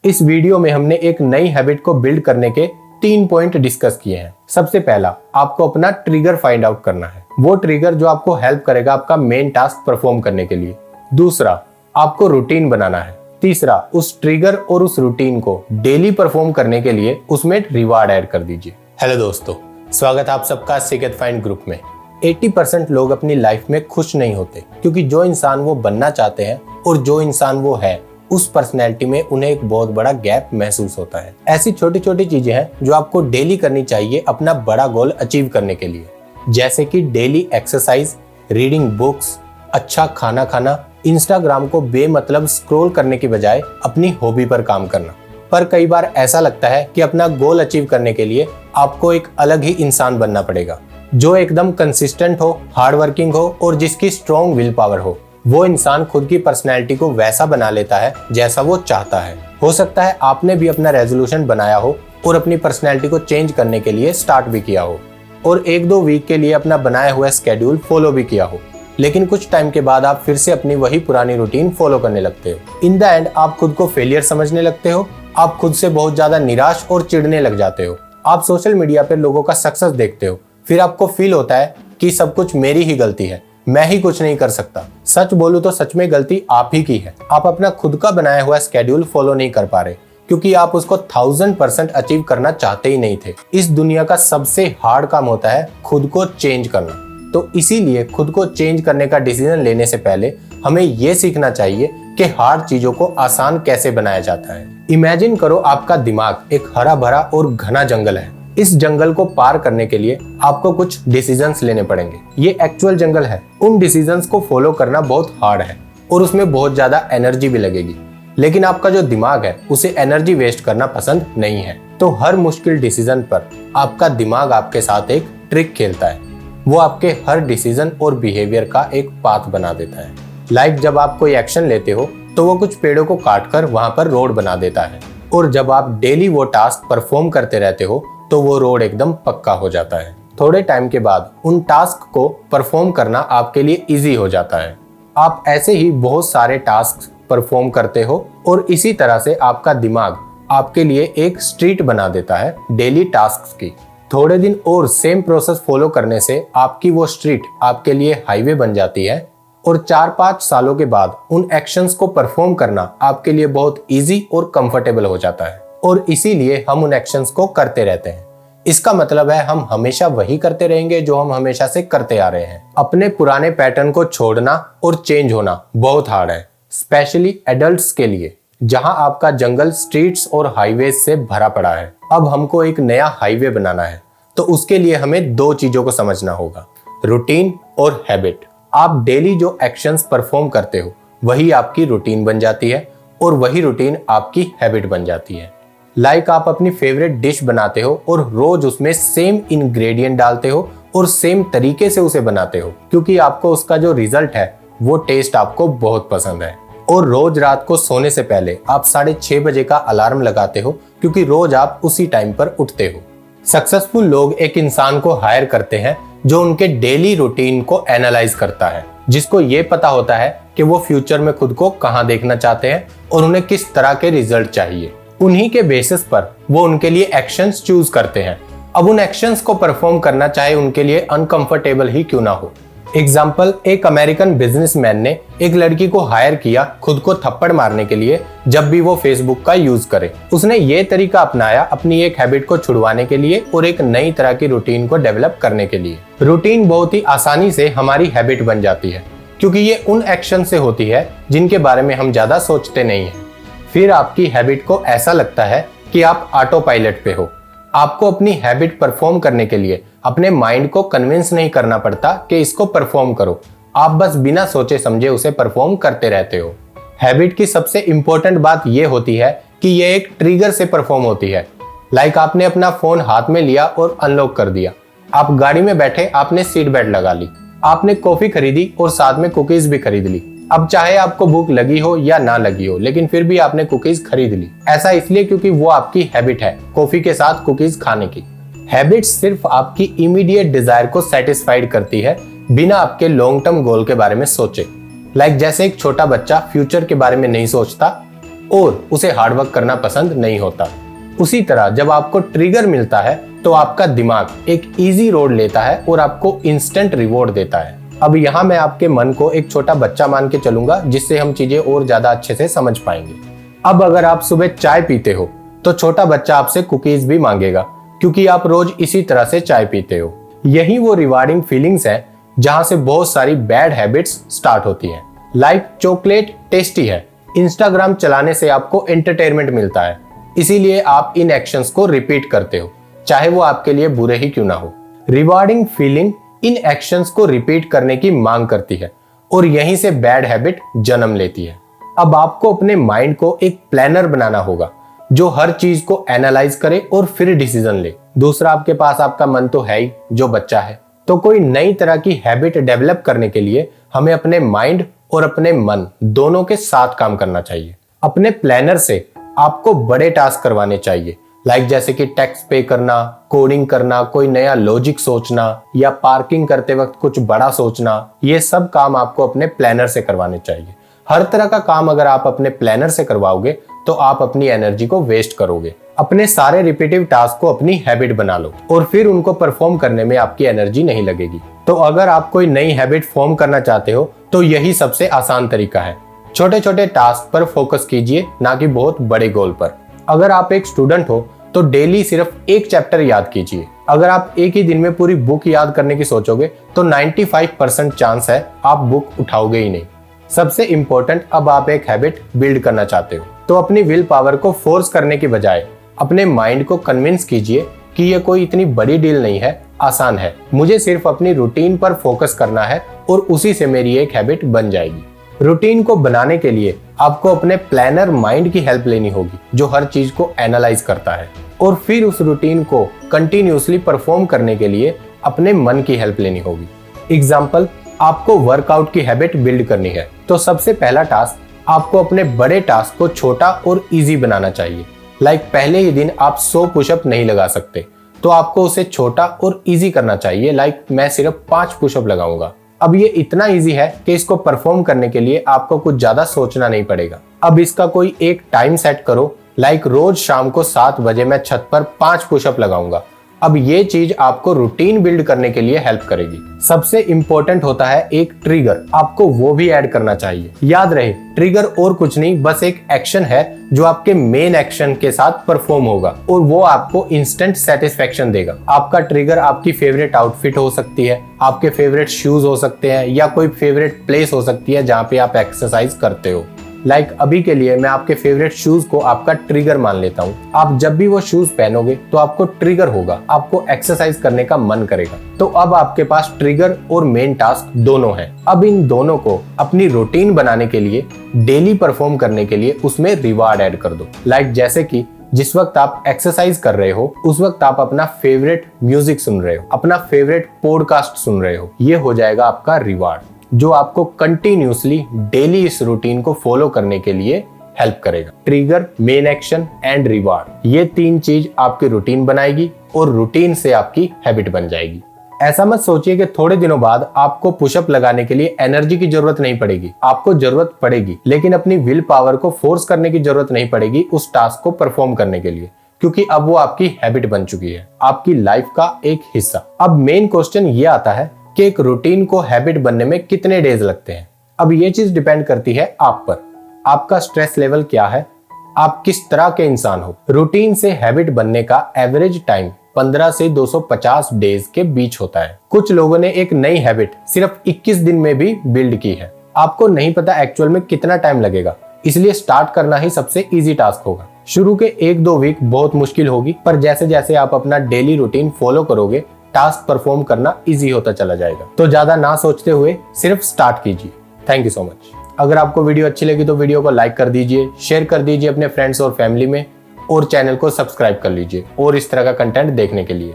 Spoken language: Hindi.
इस वीडियो में हमने एक नई हैबिट को बिल्ड करने के 3 पॉइंट डिस्कस किए हैं। सबसे पहला, आपको अपना ट्रिगर फाइंड आउट करना है, वो ट्रिगर जो आपको हेल्प करेगा आपका मेन टास्क परफॉर्म करने के लिए। दूसरा, आपको रूटीन बनाना है। तीसरा, उस ट्रिगर और उस रूटीन को डेली परफॉर्म करने के लिए उसमें रिवार्ड ऐड कर दीजिए। हेलो दोस्तों, स्वागत है आप सबका सिकेत फाइंड ग्रुप में। 80% लोग अपनी लाइफ में खुश नहीं होते क्योंकि जो इंसान वो बनना चाहते हैं और जो इंसान वो है उस पर्सनैलिटी में उन्हें एक बहुत बड़ा गैप महसूस होता है। ऐसी छोटी छोटी चीजें हैं जो आपको डेली करनी चाहिए अपना बड़ा गोल अचीव करने के लिए, जैसे कि डेली एक्सरसाइज, रीडिंग बुक्स, अच्छा खाना खाना, इंस्टाग्राम को बेमतलब स्क्रॉल करने की बजाय अपनी हॉबी पर काम करना। पर कई बार ऐसा लगता है कि अपना गोल अचीव करने के लिए आपको एक अलग ही इंसान बनना पड़ेगा, जो एकदम कंसिस्टेंट हो, हार्ड वर्किंग हो और जिसकी स्ट्रॉन्ग विल पावर हो। वो इंसान खुद की पर्सनैलिटी को वैसा बना लेता है जैसा वो चाहता है। हो सकता है आपने भी अपना रेजोल्यूशन बनाया हो और अपनी पर्सनैलिटी को चेंज करने के लिए स्टार्ट भी किया हो और 1-2 वीक के लिए अपना बनाया हुआ स्केड्यूल फॉलो भी किया हो, लेकिन कुछ टाइम के बाद आप फिर से अपनी वही पुरानी रूटीन फॉलो करने लगते हो। इन द एंड आप खुद को फेलियर समझने लगते हो, आप खुद से बहुत ज्यादा निराश और चिढ़ने लग जाते हो। आप सोशल मीडिया पर लोगों का सक्सेस देखते हो, फिर आपको फील होता है कि सब कुछ मेरी ही गलती है, मैं ही कुछ नहीं कर सकता। सच बोलूं तो सच में गलती आप ही की है। आप अपना खुद का बनाया हुआ स्केड्यूल फॉलो नहीं कर पा रहे क्योंकि आप उसको 1000% अचीव करना चाहते ही नहीं थे। इस दुनिया का सबसे हार्ड काम होता है खुद को चेंज करना। तो इसीलिए खुद को चेंज करने का डिसीजन लेने से पहले हमें यह सीखना चाहिए कि हार्ड चीजों को आसान कैसे बनाया जाता है। इमेजिन करो आपका दिमाग एक हरा भरा और घना जंगल है। इस जंगल को पार करने के लिए आपको कुछ डिसीजंस लेने पड़ेंगे। ये एक्चुअल जंगल है, उन डिसीजंस को फॉलो करना बहुत हार्ड है और उसमें बहुत ज्यादा एनर्जी भी लगेगी, लेकिन आपका जो दिमाग है उसे एनर्जी वेस्ट करना पसंद नहीं है। तो हर मुश्किल डिसीजन पर आपका दिमाग आपके साथ एक ट्रिक खेलता है। वो आपके हर डिसीजन और बिहेवियर का एक पाथ बना देता है। लाइक जब आप कोई एक्शन लेते हो तो वो कुछ पेड़ों को काट कर वहां पर रोड बना देता है, और जब आप डेली वो टास्क परफॉर्म करते रहते हो तो वो रोड एकदम पक्का हो जाता है। थोड़े टाइम के बाद उन टास्क को परफॉर्म करना आपके लिए इजी हो जाता है। आप ऐसे ही बहुत सारे टास्क परफॉर्म करते हो और इसी तरह से आपका दिमाग आपके लिए एक स्ट्रीट बना देता है डेली टास्क की। थोड़े दिन और सेम प्रोसेस फॉलो करने से आपकी वो स्ट्रीट आपके लिए हाईवे बन जाती है और 4-5 सालों के बाद उन एक्शंस को परफॉर्म करना आपके लिए बहुत इजी और कंफर्टेबल हो जाता है, और इसीलिए हम उन एक्शंस को करते रहते हैं। इसका मतलब है हम हमेशा वही करते रहेंगे जो हम हमेशा से करते आ रहे हैं। अपने पुराने पैटर्न को छोड़ना और चेंज होना बहुत हार्ड है, स्पेशली एडल्ट्स के लिए, जहां आपका जंगल स्ट्रीट्स और हाईवेज से भरा पड़ा है। अब हमको एक नया हाईवे बनाना है, तो उसके लिए हमें 2 चीजों को समझना होगा, रूटीन और हैबिट। आप डेली जो एक्शंस परफॉर्म करते हो वही आपकी रूटीन बन जाती है और वही रूटीन आपकी हैबिट बन जाती है। लाइक आप अपनी फेवरेट डिश बनाते हो और रोज उसमें सेम इंग्रेडिएंट डालते हो और सेम तरीके से उसे बनाते हो क्योंकि आपको उसका जो रिजल्ट है वो टेस्ट आपको बहुत पसंद है। और रोज रात को सोने से पहले आप 6:30 बजे का अलार्म लगाते हो क्योंकि रोज आप उसी टाइम पर उठते हो। सक्सेसफुल लोग एक इंसान को हायर करते हैं जो उनके डेली रूटीन को एनालाइज करता है, जिसको ये पता होता है कि वो फ्यूचर में खुद को कहाँ देखना चाहते हैं और उन्हें किस तरह के रिजल्ट चाहिए। उन्हीं के बेसिस पर वो उनके लिए एक्शंस चूज करते हैं। अब उन एक्शंस को परफॉर्म करना चाहे उनके लिए अनकंफर्टेबल ही क्यों ना हो। एग्जाम्पल, एक अमेरिकन बिजनेसमैन ने एक लड़की को हायर किया खुद को थप्पड़ मारने के लिए जब भी वो फेसबुक का यूज करे। उसने ये तरीका अपनाया अपनी एक हैबिट को छुड़वाने के लिए और एक नई तरह की रूटीन को डेवलप करने के लिए। रूटीन बहुत ही आसानी से हमारी हैबिट बन जाती है क्योंकि ये उन एक्शन से होती है जिनके बारे में हम ज्यादा सोचते नहीं है। फिर आपकी हैबिट को ऐसा लगता है कि आप ऑटो पायलट पे हो। आपको अपनी हैबिट परफॉर्म करने के लिए अपने माइंड को कन्विंस नहीं करना पड़ता कि इसको परफॉर्म करो, आप बस बिना सोचे समझे उसे परफॉर्म करते रहते हो। हैबिट की सबसे इंपॉर्टेंट बात यह होती है कि यह एक ट्रिगर से परफॉर्म होती है। लाइक आपने अपना फोन हाथ में लिया और अनलॉक कर दिया, आप गाड़ी में बैठे, आपने सीट बेल्ट लगा ली, आपने कॉफी खरीदी और साथ में कुकीज भी खरीद ली। अब चाहे आपको भूख लगी हो या ना लगी हो, लेकिन फिर भी आपने कुकीज खरीद ली। ऐसा इसलिए क्योंकि वो आपकी हैबिट है कॉफी के साथ कुकीज खाने की। हैबिट सिर्फ आपकी इमीडिएट डिजायर को सेटिस्फाइड करती है बिना आपके लॉन्ग टर्म गोल के बारे में सोचे। लाइक जैसे एक छोटा बच्चा फ्यूचर के बारे में नहीं सोचता, और उसे हार्डवर्क करना पसंद नहीं होता। उसी तरह जब आपको ट्रिगर मिलता है तो आपका दिमाग एक इजी रोड लेता है और आपको इंस्टेंट रिवॉर्ड देता है। अब यहाँ मैं आपके मन को एक छोटा बच्चा मान के चलूंगा, जिससे हम चीजें और ज्यादा अच्छे से समझ पाएंगे। अब अगर आप सुबह चाय पीते हो तो छोटा बच्चा आपसे कुकीज भी मांगेगा, क्योंकि आप रोज इसी तरह से चाय पीते हो। यही वो रिवार्डिंग फीलिंग्स है जहां से बहुत सारी बैड हैबिट्स स्टार्ट होती हैं। लाइक चॉकलेट टेस्टी है, इंस्टाग्राम चलाने से आपको एंटरटेनमेंट मिलता है, इसीलिए आप इन एक्शंस को रिपीट करते हो, चाहे वो आपके लिए बुरे ही क्यों ना हो। रिवार्डिंग फीलिंग इन एक्शंस को रिपीट करने की मांग करती है और यहीं से बैड हैबिट जन्म लेती है। अब आपको अपने माइंड को एक प्लानर बनाना होगा जो हर चीज को एनालाइज करे और फिर डिसीजन ले। दूसरा, आपके पास आपका मन तो है ही जो बच्चा है, तो कोई नई तरह की हैबिट डेवलप करने के लिए हमें अपने माइंड और अपने मन दोनों के साथ काम करना चाहिए। अपने प्लानर से आपको बड़े टास्क करवाने चाहिए, लाइक जैसे कि टैक्स पे करना, कोडिंग करना, कोई नया लॉजिक सोचना या पार्किंग करते वक्त कुछ बड़ा सोचना। ये सब काम आपको अपने प्लानर से करवाने चाहिए। हर तरह का काम अगर आप अपने प्लानर से करवाओगे तो आप अपनी एनर्जी को वेस्ट करोगे। अपने सारे रिपीटिव टास्क को अपनी हैबिट बना लो और फिर उनको परफॉर्म करने में आपकी एनर्जी नहीं लगेगी। तो अगर आप कोई नई हैबिट फॉर्म करना चाहते हो तो यही सबसे आसान तरीका है। छोटे छोटे टास्क पर फोकस कीजिए, ना कि बहुत बड़े गोल पर। अगर आप एक स्टूडेंट हो तो डेली सिर्फ एक चैप्टर याद कीजिए। अगर आप एक ही दिन में पूरी बुक याद करने की सोचोगे तो 95% चांस है आप बुक उठाओगे ही नहीं। सबसे इंपॉर्टेंट, अब आप एक हैबिट बिल्ड करना चाहते हो तो अपनी विल पावर को फोर्स करने की बजाय अपने माइंड को कन्विंस कीजिए कि ये कोई इतनी बड़ी डील नहीं है, आसान है, मुझे सिर्फ अपनी रूटीन पर फोकस करना है और उसी से मेरी एक हैबिट बन जाएगी। रूटीन को बनाने के लिए आपको अपने प्लानर माइंड की हेल्प लेनी होगी, जो हर चीज को एनालाइज करता है, और फिर उस रूटीन को कंटिन्यूअसली परफॉर्म करने के लिए अपने मन की हेल्प लेनी होगी। एग्जाम्पल, आपको वर्कआउट की हैबिट बिल्ड करनी है तो सबसे पहला टास्क, आपको अपने बड़े टास्क को छोटा और इजी बनाना चाहिए। लाइक पहले ही दिन आप 100 पुशअप नहीं लगा सकते तो आपको उसे छोटा और इजी करना चाहिए। लाइक मैं सिर्फ 5 पुशअप लगाऊंगा। अब ये इतना इजी है कि इसको परफॉर्म करने के लिए आपको कुछ ज्यादा सोचना नहीं पड़ेगा। अब इसका कोई एक टाइम सेट करो, लाइक रोज शाम को 7 बजे मैं छत पर 5 पुशअप लगाऊंगा। अब ये चीज आपको रूटीन बिल्ड करने के लिए हेल्प करेगी। सबसे इंपॉर्टेंट होता है एक ट्रिगर, आपको वो भी ऐड करना चाहिए। याद रहे, ट्रिगर और कुछ नहीं, बस एक एक्शन है जो आपके मेन एक्शन के साथ परफॉर्म होगा और वो आपको इंस्टेंट सेटिस्फेक्शन देगा। आपका ट्रिगर आपकी फेवरेट आउटफिट हो सकती है, आपके फेवरेट शूज हो सकते हैं, या कोई फेवरेट प्लेस हो सकती है जहाँ पे आप एक्सरसाइज करते हो। लाइक अभी के लिए मैं आपके फेवरेट शूज को आपका ट्रिगर मान लेता हूँ। आप जब भी वो शूज पहनोगे तो आपको ट्रिगर होगा, आपको एक्सरसाइज करने का मन करेगा। तो अब आपके पास ट्रिगर और मेन टास्क दोनों हैं। अब इन दोनों को अपनी रूटीन बनाने के लिए, डेली परफॉर्म करने के लिए उसमें रिवार्ड ऐड कर दो। लाइक जैसे कि जिस वक्त आप एक्सरसाइज कर रहे हो उस वक्त आप अपना फेवरेट म्यूजिक सुन रहे हो, अपना फेवरेट पॉडकास्ट सुन रहे हो, ये हो जाएगा आपका रिवार्ड, जो आपको कंटिन्यूअसली डेली इस रूटीन को फॉलो करने के लिए हेल्प करेगा। Trigger, main action and reward, ये 3 चीज आपकी रूटीन बनाएगी और रूटीन से आपकी हैबिट बन जाएगी। ऐसा मत सोचिए कि थोड़े दिनों बाद आपको पुशअप लगाने के लिए एनर्जी की जरूरत नहीं पड़ेगी। आपको जरूरत पड़ेगी, लेकिन अपनी विल पावर को फोर्स करने की जरूरत नहीं पड़ेगी उस टास्क को परफॉर्म करने के लिए, क्योंकि अब वो आपकी हैबिट बन चुकी है, आपकी लाइफ का एक हिस्सा। अब मेन क्वेश्चन ये आता है कि एक रूटीन को हैबिट बनने में कितने डेज लगते हैं। अब ये चीज डिपेंड करती है आप पर, आपका स्ट्रेस लेवल क्या है, आप किस तरह के इंसान हो। रूटीन से हैबिट बनने का एवरेज टाइम 15 से 250 डेज के बीच होता है। कुछ लोगों ने एक नई हैबिट सिर्फ 21 दिन में भी बिल्ड की है। आपको नहीं पता एक्चुअल में कितना टाइम लगेगा, इसलिए स्टार्ट करना ही सबसे इजी टास्क होगा। शुरू के 1-2 वीक बहुत मुश्किल होगी, पर जैसे जैसे आप अपना डेली रूटीन फॉलो करोगे टास्क परफॉर्म करना इजी होता चला जाएगा। तो ज्यादा ना सोचते हुए सिर्फ स्टार्ट कीजिए। Thank you so much. अगर आपको वीडियो अच्छी लगी तो वीडियो को लाइक कर दीजिए, शेयर कर दीजिए अपने फ्रेंड्स और फैमिली में, और चैनल को सब्सक्राइब कर लीजिए और इस तरह का कंटेंट देखने के लिए।